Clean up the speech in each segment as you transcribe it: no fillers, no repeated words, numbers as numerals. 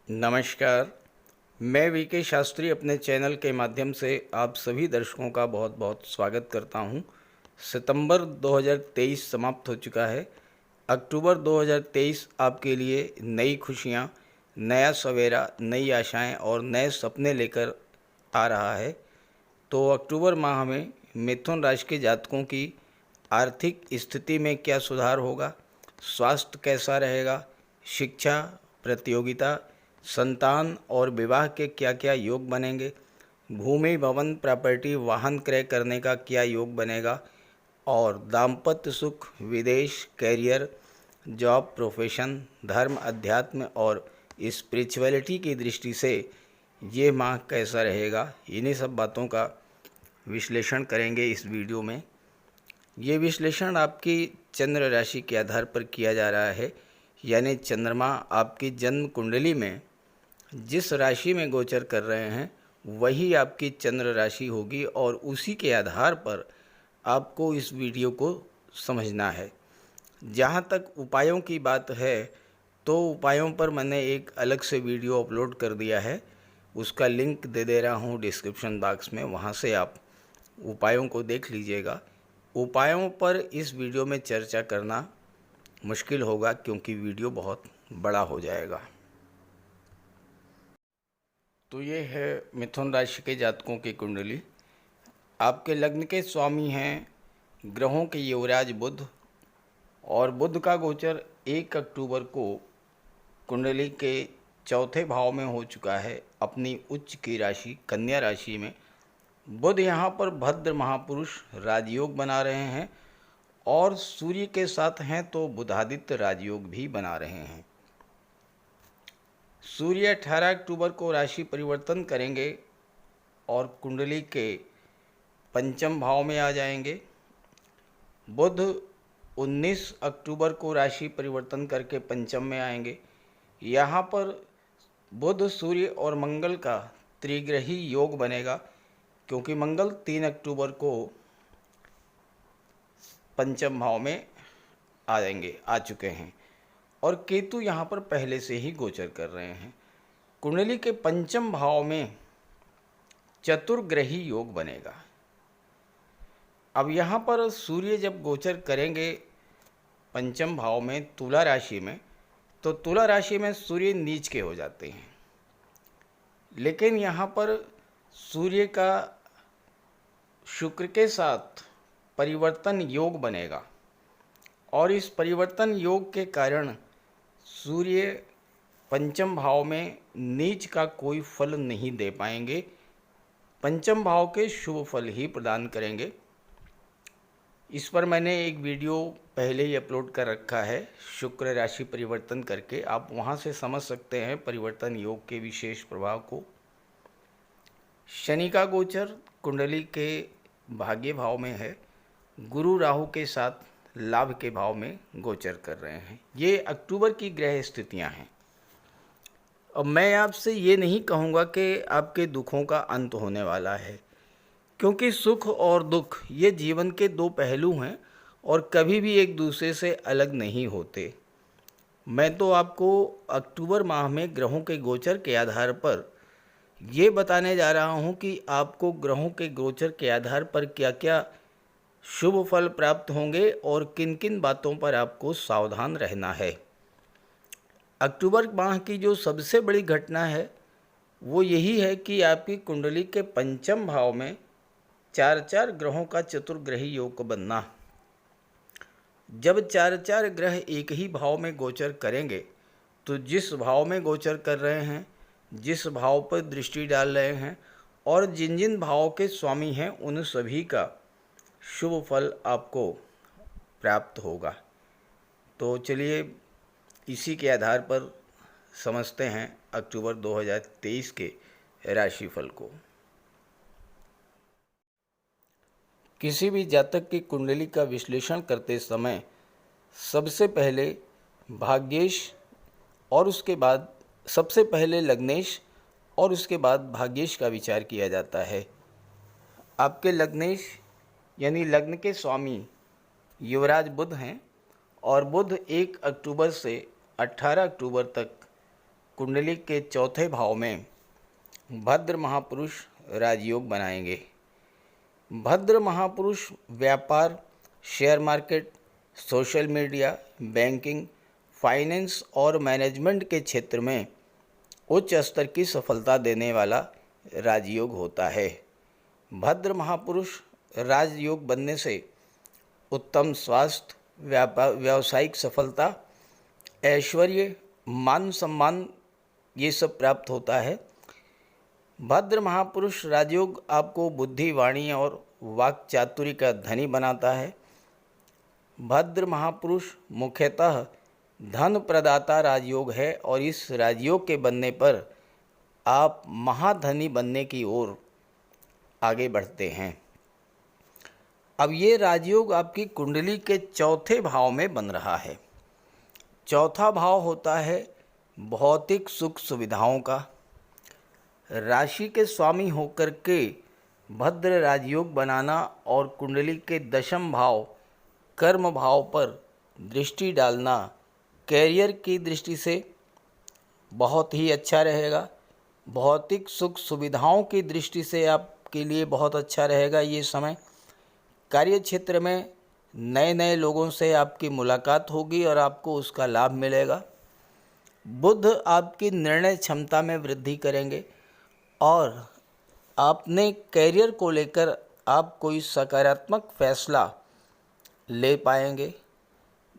नमस्कार। मैं वीके शास्त्री अपने चैनल के माध्यम से आप सभी दर्शकों का बहुत बहुत स्वागत करता हूं। सितंबर 2023 समाप्त हो चुका है। अक्टूबर 2023 आपके लिए नई खुशियां, नया सवेरा, नई आशाएं और नए सपने लेकर आ रहा है। तो अक्टूबर माह में मिथुन राशि के जातकों की आर्थिक स्थिति में क्या सुधार होगा, स्वास्थ्य कैसा रहेगा, शिक्षा, प्रतियोगिता, संतान और विवाह के क्या क्या योग बनेंगे, भूमि, भवन, प्रॉपर्टी, वाहन क्रय करने का क्या योग बनेगा, और दाम्पत्य सुख, विदेश, कैरियर, जॉब, प्रोफेशन, धर्म, अध्यात्म और स्पिरिचुअलिटी की दृष्टि से ये माह कैसा रहेगा, इन्हीं सब बातों का विश्लेषण करेंगे इस वीडियो में। ये विश्लेषण आपकी चंद्र राशि के आधार पर किया जा रहा है, यानी चंद्रमा आपकी जन्म कुंडली में जिस राशि में गोचर कर रहे हैं वही आपकी चंद्र राशि होगी और उसी के आधार पर आपको इस वीडियो को समझना है। जहाँ तक उपायों की बात है तो उपायों पर मैंने एक अलग से वीडियो अपलोड कर दिया है, उसका लिंक दे दे रहा हूँ डिस्क्रिप्शन बॉक्स में, वहाँ से आप उपायों को देख लीजिएगा। उपायों पर इस वीडियो में चर्चा करना मुश्किल होगा क्योंकि वीडियो बहुत बड़ा हो जाएगा। तो ये है मिथुन राशि के जातकों की कुंडली। आपके लग्न के स्वामी हैं ग्रहों के युवराज बुध, और बुध का गोचर 1 अक्टूबर को कुंडली के चौथे भाव में हो चुका है, अपनी उच्च की राशि कन्या राशि में। बुध यहाँ पर भद्र महापुरुष राजयोग बना रहे हैं और सूर्य के साथ हैं तो बुधादित्य राजयोग भी बना रहे हैं। सूर्य 18 अक्टूबर को राशि परिवर्तन करेंगे और कुंडली के पंचम भाव में आ जाएंगे। बुध 19 अक्टूबर को राशि परिवर्तन करके पंचम में आएंगे। यहाँ पर बुध, सूर्य और मंगल का त्रिग्रही योग बनेगा, क्योंकि मंगल 3 अक्टूबर को पंचम भाव में आ चुके हैं और केतु यहाँ पर पहले से ही गोचर कर रहे हैं। कुंडली के पंचम भाव में चतुर्ग्रही योग बनेगा। अब यहाँ पर सूर्य जब गोचर करेंगे पंचम भाव में तुला राशि में, तो तुला राशि में सूर्य नीच के हो जाते हैं, लेकिन यहाँ पर सूर्य का शुक्र के साथ परिवर्तन योग बनेगा और इस परिवर्तन योग के कारण सूर्य पंचम भाव में नीच का कोई फल नहीं दे पाएंगे, पंचम भाव के शुभ फल ही प्रदान करेंगे। इस पर मैंने एक वीडियो पहले ही अपलोड कर रखा है, शुक्र राशि परिवर्तन करके, आप वहां से समझ सकते हैं परिवर्तन योग के विशेष प्रभाव को। शनि का गोचर कुंडली के भाग्य भाव में है, गुरु राहु के साथ लाभ के भाव में गोचर कर रहे हैं। ये अक्टूबर की ग्रह स्थितियां हैं। अब मैं आपसे ये नहीं कहूँगा कि आपके दुखों का अंत होने वाला है, क्योंकि सुख और दुख ये जीवन के दो पहलू हैं और कभी भी एक दूसरे से अलग नहीं होते। मैं तो आपको अक्टूबर माह में ग्रहों के गोचर के आधार पर ये बताने जा रहा हूँ कि आपको ग्रहों के गोचर के आधार पर क्या क्या शुभ फल प्राप्त होंगे और किन किन बातों पर आपको सावधान रहना है। अक्टूबर माह की जो सबसे बड़ी घटना है वो यही है कि आपकी कुंडली के पंचम भाव में चार चार ग्रहों का चतुर्ग्रही योग बनना। जब चार चार ग्रह एक ही भाव में गोचर करेंगे तो जिस भाव में गोचर कर रहे हैं, जिस भाव पर दृष्टि डाल रहे हैं और जिन जिन भावों के स्वामी हैं उन सभी का शुभ फल आपको प्राप्त होगा। तो चलिए इसी के आधार पर समझते हैं अक्टूबर 2023 के राशिफल को। किसी भी जातक की कुंडली का विश्लेषण करते समय सबसे पहले भाग्येश और उसके बाद सबसे पहले लग्नेश और उसके बाद भाग्येश का विचार किया जाता है। आपके लग्नेश यानी लग्न के स्वामी युवराज बुध हैं और बुध 1 अक्टूबर से 18 अक्टूबर तक कुंडली के चौथे भाव में भद्र महापुरुष राजयोग बनाएंगे। भद्र महापुरुष व्यापार, share market, social media, banking, finance और मैनेजमेंट के क्षेत्र में उच्च स्तर की सफलता देने वाला राजयोग होता है। भद्र महापुरुष राजयोग बनने से उत्तम स्वास्थ्य, व्यावसायिक सफलता, ऐश्वर्य, मान सम्मान ये सब प्राप्त होता है। भद्र महापुरुष राजयोग आपको बुद्धि, वाणी और वाक चातुर्य का धनी बनाता है। भद्र महापुरुष मुख्यतः धन प्रदाता राजयोग है और इस राजयोग के बनने पर आप महाधनी बनने की ओर आगे बढ़ते हैं। अब ये राजयोग आपकी कुंडली के चौथे भाव में बन रहा है। चौथा भाव होता है भौतिक सुख सुविधाओं का। राशि के स्वामी होकर के भद्र राजयोग बनाना और कुंडली के दशम भाव कर्म भाव पर दृष्टि डालना कैरियर की दृष्टि से बहुत ही अच्छा रहेगा। भौतिक सुख सुविधाओं की दृष्टि से आपके लिए बहुत अच्छा रहेगा ये समय। कार्य क्षेत्र में नए नए लोगों से आपकी मुलाकात होगी और आपको उसका लाभ मिलेगा। बुध आपकी निर्णय क्षमता में वृद्धि करेंगे और अपने कैरियर को लेकर आप कोई सकारात्मक फैसला ले पाएंगे।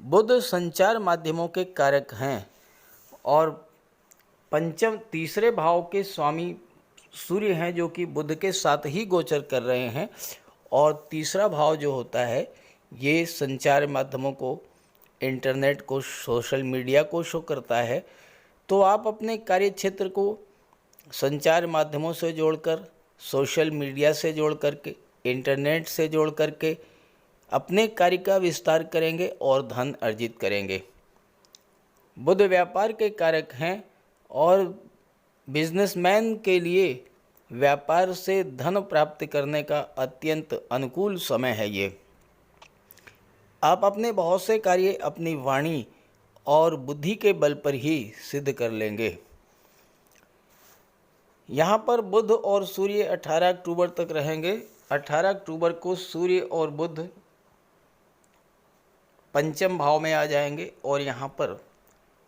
बुध संचार माध्यमों के कारक हैं और पंचम तीसरे भाव के स्वामी सूर्य हैं जो कि बुध के साथ ही गोचर कर रहे हैं। और तीसरा भाव जो होता है ये संचार माध्यमों को, इंटरनेट को, सोशल मीडिया को शो करता है। तो आप अपने कार्य क्षेत्र को संचार माध्यमों से जोड़कर, सोशल मीडिया से जोड़ करके, इंटरनेट से जोड़ करके अपने कार्य का विस्तार करेंगे और धन अर्जित करेंगे। बुध व्यापार के कारक हैं और बिजनेसमैन के लिए व्यापार से धन प्राप्त करने का अत्यंत अनुकूल समय है ये। आप अपने बहुत से कार्य अपनी वाणी और बुद्धि के बल पर ही सिद्ध कर लेंगे। यहाँ पर बुध और सूर्य 18 अक्टूबर तक रहेंगे। 18 अक्टूबर को सूर्य और बुध पंचम भाव में आ जाएंगे और यहाँ पर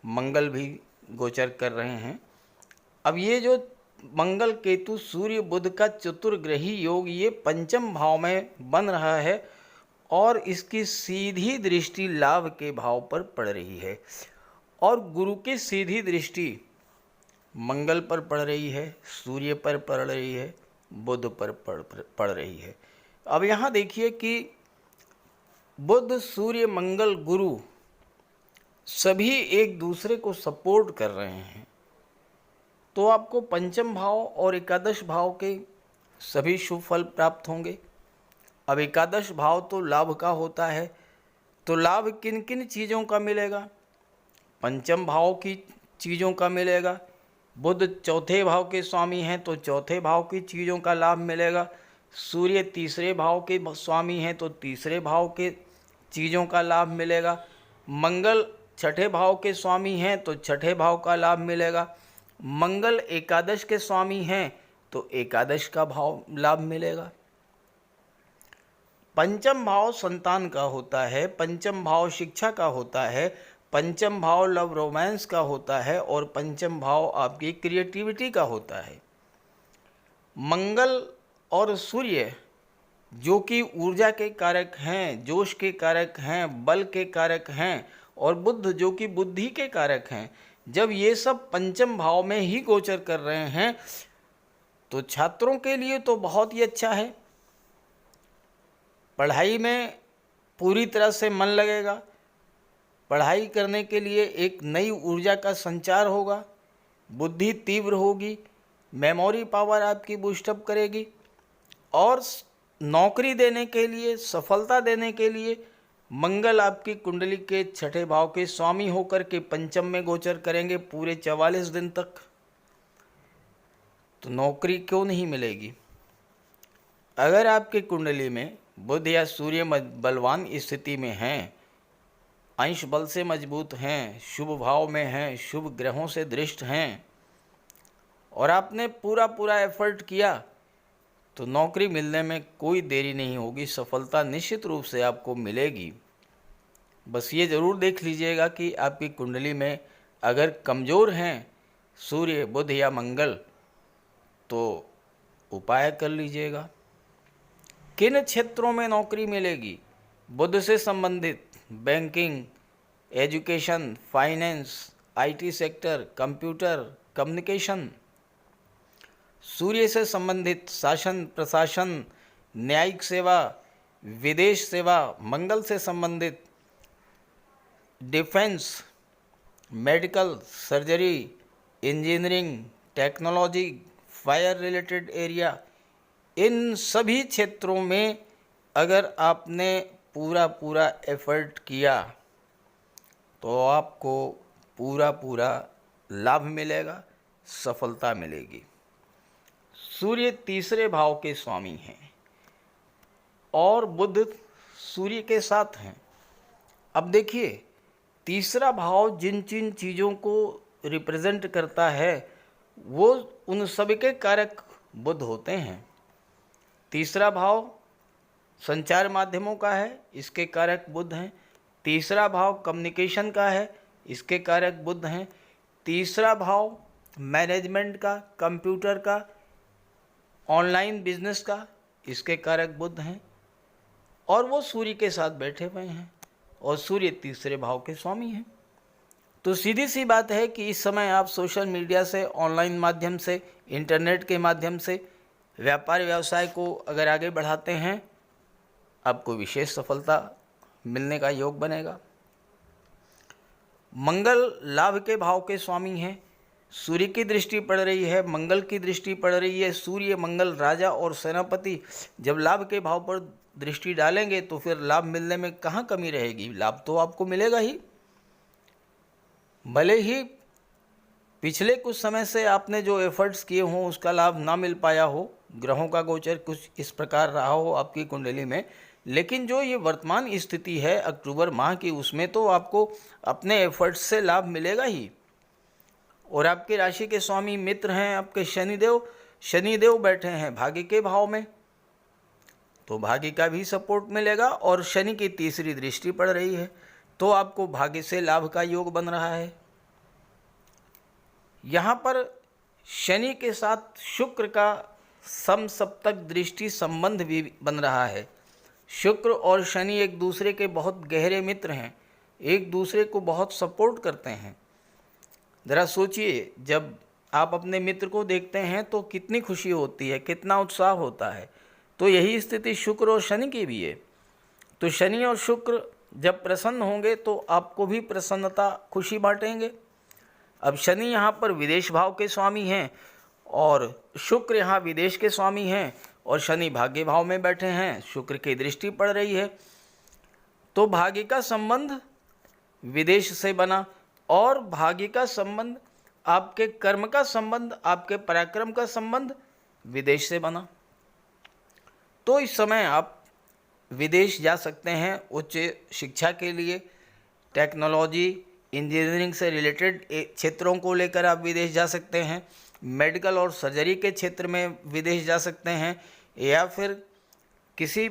मंगल भी गोचर कर रहे हैं। अब ये जो मंगल केतु सूर्य बुध का चतुर्ग्रही योग ये पंचम भाव में बन रहा है और इसकी सीधी दृष्टि लाभ के भाव पर पड़ रही है और गुरु की सीधी दृष्टि मंगल पर पड़ रही है, सूर्य पर पड़ रही है, बुध पर पड़ रही है। अब यहाँ देखिए कि बुध, सूर्य, मंगल, गुरु सभी एक दूसरे को सपोर्ट कर रहे हैं। तो आपको पंचम भाव और एकादश भाव के सभी शुभ फल प्राप्त होंगे। अब एकादश भाव तो लाभ का होता है, तो लाभ किन किन चीज़ों का मिलेगा? पंचम भाव की चीज़ों का मिलेगा। बुध चौथे भाव के स्वामी हैं तो चौथे भाव की चीज़ों का लाभ मिलेगा। सूर्य तीसरे भाव के स्वामी हैं तो तीसरे भाव के चीज़ों का लाभ मिलेगा। मंगल छठे भाव के स्वामी हैं तो छठे भाव का लाभ मिलेगा। मंगल एकादश के स्वामी हैं तो एकादश का भाव लाभ मिलेगा। पंचम भाव संतान का होता है, पंचम भाव शिक्षा का होता है, पंचम भाव लव रोमांस का होता है और पंचम भाव आपकी क्रिएटिविटी का होता है। मंगल और सूर्य जो कि ऊर्जा के कारक हैं, जोश के कारक हैं, बल के कारक हैं और बुध जो कि बुद्धि के कारक हैं, जब ये सब पंचम भाव में ही गोचर कर रहे हैं तो छात्रों के लिए तो बहुत ही अच्छा है। पढ़ाई में पूरी तरह से मन लगेगा, पढ़ाई करने के लिए एक नई ऊर्जा का संचार होगा, बुद्धि तीव्र होगी, मेमोरी पावर आपकी बूस्टअप करेगी और नौकरी देने के लिए, सफलता देने के लिए मंगल आपकी कुंडली के छठे भाव के स्वामी होकर के पंचम में गोचर करेंगे पूरे 44 दिन तक। तो नौकरी क्यों नहीं मिलेगी? अगर आपकी कुंडली में बुध या सूर्य बलवान स्थिति में हैं अंश बल से मजबूत हैं, शुभ भाव में हैं, शुभ ग्रहों से दृष्ट हैं और आपने पूरा एफर्ट किया तो नौकरी मिलने में कोई देरी नहीं होगी, सफलता निश्चित रूप से आपको मिलेगी। बस ये ज़रूर देख लीजिएगा कि आपकी कुंडली में अगर कमज़ोर हैं सूर्य, बुध या मंगल तो उपाय कर लीजिएगा। किन क्षेत्रों में नौकरी मिलेगी? बुध से संबंधित banking, education, finance, IT sector, computer, communication. सूर्य से संबंधित शासन प्रशासन, न्यायिक सेवा, विदेश सेवा। मंगल से संबंधित defence, medical, surgery, engineering, technology, fire related area. इन सभी क्षेत्रों में अगर आपने पूरा एफर्ट किया तो आपको पूरा लाभ मिलेगा, सफलता मिलेगी। सूर्य तीसरे भाव के स्वामी हैं और बुध सूर्य के साथ हैं। अब देखिए, तीसरा भाव जिन जिन चीज़ों को रिप्रेजेंट करता है वो उन सभी के कारक बुध होते हैं। तीसरा भाव संचार माध्यमों का है, इसके कारक बुध हैं। तीसरा भाव कम्युनिकेशन का है, इसके कारक बुध हैं। तीसरा भाव मैनेजमेंट का, कंप्यूटर का, ऑनलाइन बिजनेस का, इसके कारक बुध हैं और वो सूर्य के साथ बैठे हुए हैं और सूर्य तीसरे भाव के स्वामी हैं। तो सीधी सी बात है कि इस समय आप सोशल मीडिया से, ऑनलाइन माध्यम से, इंटरनेट के माध्यम से व्यापार व्यवसाय को अगर आगे बढ़ाते हैं, आपको विशेष सफलता मिलने का योग बनेगा। मंगल लाभ के भाव के स्वामी हैं। सूर्य की दृष्टि पड़ रही है, मंगल की दृष्टि पड़ रही है। सूर्य, मंगल, राजा और सेनापति जब लाभ के भाव पर दृष्टि डालेंगे तो फिर लाभ मिलने में कहाँ कमी रहेगी? लाभ तो आपको मिलेगा ही। भले ही पिछले कुछ समय से आपने जो एफर्ट्स किए हों उसका लाभ ना मिल पाया हो, ग्रहों का गोचर कुछ इस प्रकार रहा हो आपकी कुंडली में, लेकिन जो ये वर्तमान स्थिति है अक्टूबर माह की, उसमें तो आपको अपने एफर्ट्स से लाभ मिलेगा ही। और आपके राशि के स्वामी मित्र हैं आपके शनिदेव बैठे हैं भाग्य के भाव में, तो भाग्य का भी सपोर्ट मिलेगा और शनि की तीसरी दृष्टि पड़ रही है तो आपको भाग्य से लाभ का योग बन रहा है। यहाँ पर शनि के साथ शुक्र का समसप्तक दृष्टि संबंध भी बन रहा है। शुक्र और शनि एक दूसरे के बहुत गहरे मित्र हैं, एक दूसरे को बहुत सपोर्ट करते हैं। ज़रा सोचिए, जब आप अपने मित्र को देखते हैं तो कितनी खुशी होती है, कितना उत्साह होता है। तो यही स्थिति शुक्र और शनि की भी है। तो शनि और शुक्र जब प्रसन्न होंगे तो आपको भी प्रसन्नता, खुशी बांटेंगे। अब शनि यहाँ पर विदेश भाव के स्वामी हैं और शुक्र यहाँ विदेश के स्वामी हैं और शनि भाग्य भाव में बैठे हैं, शुक्र की दृष्टि पड़ रही है। तो भाग्य का संबंध विदेश से बना और भाग्य का संबंध, आपके कर्म का संबंध, आपके पराक्रम का संबंध विदेश से बना। तो इस समय आप विदेश जा सकते हैं उच्च शिक्षा के लिए। टेक्नोलॉजी, इंजीनियरिंग से रिलेटेड क्षेत्रों को लेकर आप विदेश जा सकते हैं। मेडिकल और सर्जरी के क्षेत्र में विदेश जा सकते हैं या फिर किसी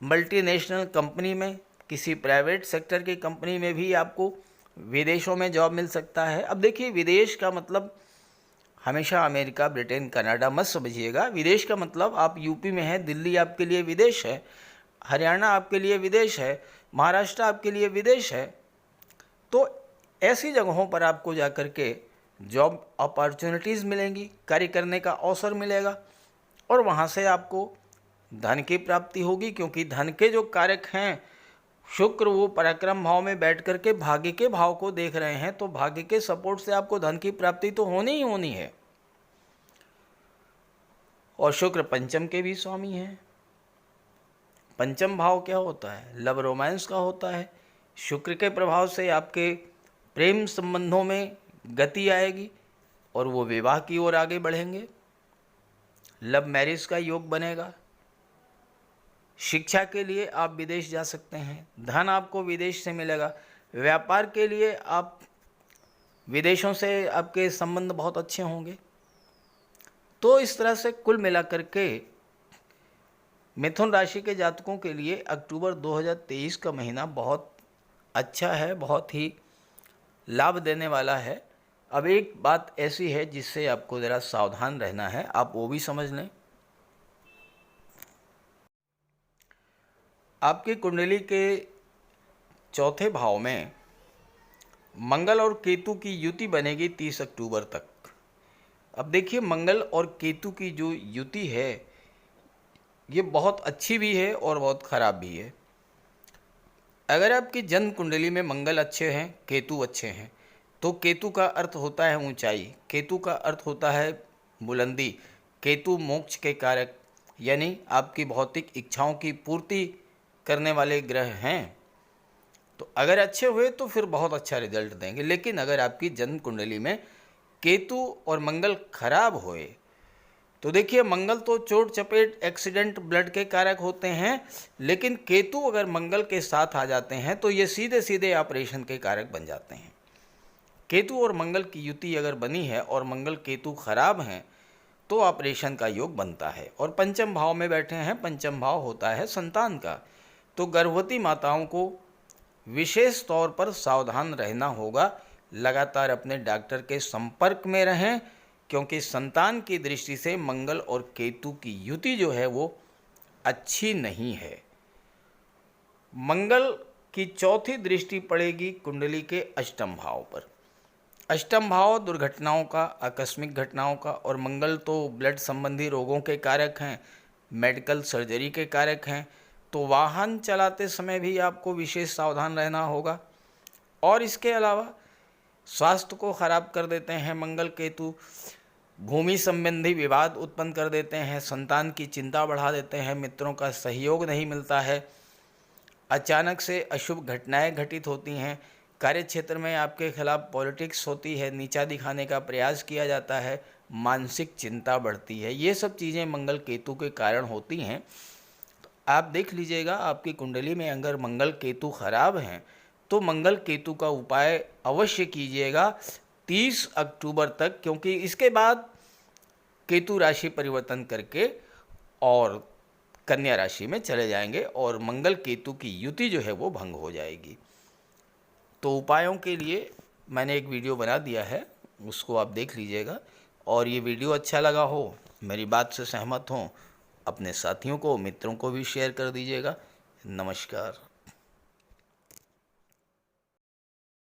मल्टीनेशनल कंपनी में, किसी प्राइवेट सेक्टर की कंपनी में भी आपको विदेशों में जॉब मिल सकता है। अब देखिए, विदेश का मतलब हमेशा अमेरिका, ब्रिटेन, कनाडा मत समझिएगा। विदेश का मतलब आप यूपी में हैं, दिल्ली आपके लिए विदेश है, हरियाणा आपके लिए विदेश है, महाराष्ट्र आपके लिए विदेश है। तो ऐसी जगहों पर आपको जाकर के जॉब अपॉर्चुनिटीज़ मिलेंगी, कार्य करने का अवसर मिलेगा और वहाँ से आपको धन की प्राप्ति होगी, क्योंकि धन के जो कारक हैं शुक्र, वो पराक्रम भाव में बैठ कर के भाग्य के भाव को देख रहे हैं, तो भाग्य के सपोर्ट से आपको धन की प्राप्ति तो होनी ही होनी है। और शुक्र पंचम के भी स्वामी हैं। पंचम भाव क्या होता है? लव रोमांस का होता है। शुक्र के प्रभाव से आपके प्रेम संबंधों में गति आएगी और वो विवाह की ओर आगे बढ़ेंगे, लव मैरिज का योग बनेगा। शिक्षा के लिए आप विदेश जा सकते हैं, धन आपको विदेश से मिलेगा। व्यापार के लिए आप विदेशों से आपके संबंध बहुत अच्छे होंगे। तो इस तरह से कुल मिलाकर के मिथुन राशि के जातकों के लिए अक्टूबर 2023 का महीना बहुत अच्छा है, बहुत ही लाभ देने वाला है। अब एक बात ऐसी है जिससे आपको ज़रा सावधान रहना है, आप वो भी समझ लें। आपकी कुंडली के चौथे भाव में मंगल और केतु की युति बनेगी 30 अक्टूबर तक। अब देखिए, मंगल और केतु की जो युति है ये बहुत अच्छी भी है और बहुत ख़राब भी है। अगर आपकी जन्म कुंडली में मंगल अच्छे हैं, केतु अच्छे हैं, तो केतु का अर्थ होता है ऊंचाई, केतु का अर्थ होता है बुलंदी, केतु मोक्ष के कारक यानी आपकी भौतिक इच्छाओं की पूर्ति करने वाले ग्रह हैं। तो अगर अच्छे हुए तो फिर बहुत अच्छा रिजल्ट देंगे। लेकिन अगर आपकी जन्म कुंडली में केतु और मंगल खराब हुए तो देखिए, मंगल तो चोट चपेट एक्सीडेंट ब्लड के कारक होते हैं, लेकिन केतु अगर मंगल के साथ आ जाते हैं तो ये सीधे सीधे ऑपरेशन के कारक बन जाते हैं। केतु और मंगल की युति अगर बनी है और मंगल केतु खराब हैं तो ऑपरेशन का योग बनता है। और पंचम भाव में बैठे हैं, पंचम भाव होता है संतान का। तो गर्भवती माताओं को विशेष तौर पर सावधान रहना होगा, लगातार अपने डॉक्टर के संपर्क में रहें, क्योंकि संतान की दृष्टि से मंगल और केतु की युति जो है वो अच्छी नहीं है। मंगल की चौथी दृष्टि पड़ेगी कुंडली के अष्टम भाव पर। अष्टम भाव दुर्घटनाओं का, आकस्मिक घटनाओं का, और मंगल तो ब्लड संबंधी रोगों के कारक हैं, मेडिकल सर्जरी के कारक हैं। तो वाहन चलाते समय भी आपको विशेष सावधान रहना होगा। और इसके अलावा स्वास्थ्य को खराब कर देते हैं मंगल केतु, भूमि संबंधी विवाद उत्पन्न कर देते हैं, संतान की चिंता बढ़ा देते हैं, मित्रों का सहयोग नहीं मिलता है, अचानक से अशुभ घटनाएं घटित होती हैं, कार्य क्षेत्र में आपके खिलाफ पॉलिटिक्स होती है, नीचा दिखाने का प्रयास किया जाता है, मानसिक चिंता बढ़ती है। ये सब चीज़ें मंगल केतु के कारण होती हैं। तो आप देख लीजिएगा, आपकी कुंडली में अगर मंगल केतु खराब हैं तो मंगल केतु का उपाय अवश्य कीजिएगा 30 अक्टूबर तक, क्योंकि इसके बाद केतु राशि परिवर्तन करके और कन्या राशि में चले जाएंगे और मंगल केतु की युति जो है वो भंग हो जाएगी। तो उपायों के लिए मैंने एक वीडियो बना दिया है, उसको आप देख लीजिएगा। और ये वीडियो अच्छा लगा हो, मेरी बात से सहमत हो, अपने साथियों को, मित्रों को भी शेयर कर दीजिएगा। नमस्कार।